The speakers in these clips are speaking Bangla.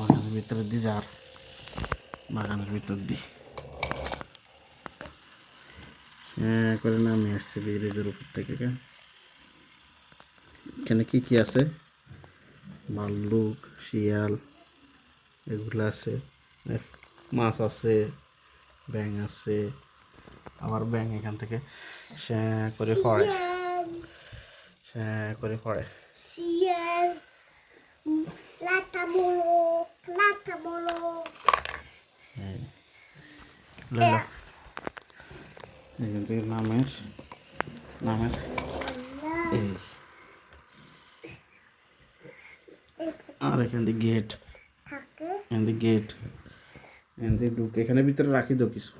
বাগানের ভিতরে দি যার বাগানের ভিতর দি করে নামে আসছে ব্রিজের উপর থেকে। এখানে কি কি আছে? ভাল্লুক, শিয়াল এগুলো আছে, মাছ আছে, ব্যাঙ আছে। আবার ব্যাঙ এখান থেকে শ্যাঁ করে পড়ে, শ্যাঁ করে পড়ে। শিয়াল লাটা মোলক এখান থেকে নামের এই আর এখান থেকে গেট, এখান থেকে গেট, এখান থেকে ঢুকে এখানে ভিতরে রাখি তো কিছু।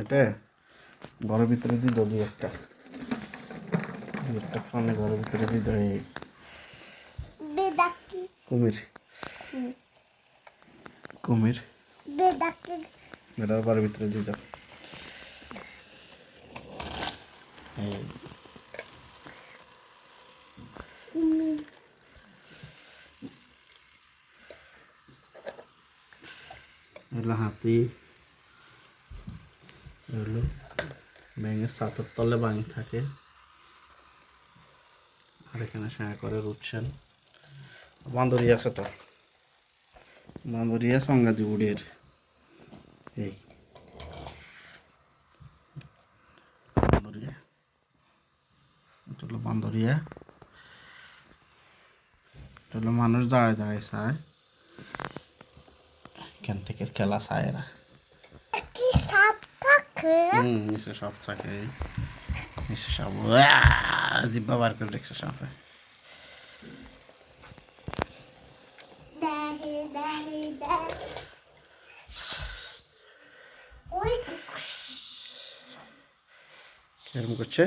এটা ঘরের ভিতরে দিয়ে দলি একটা সামনে ঘরের ভিতরে দিয়ে দেয় কুমির কুমির এটা ঘরের ভিতরে দিয়ে দাও। এগুলো হাতি, এগুলো ব্যাঙের ছাতার তলে বাং থাকে। আর এখানে সায়া করে রুটছেন। বান্দরি আছে তো, বান্দরিয়া সংগাদি উড়ের এই বান্দরিয়া, এটা হলো বান্দরিয়া। এটা হলো মানুষ দাঁড়ায় দাঁড়ায় চায়, এখান থেকে খেলা চায় এরা। নিচে সব থাকে, নিচে সব জিব্বা বার করে দেখছে সাপে। এরকম করছে।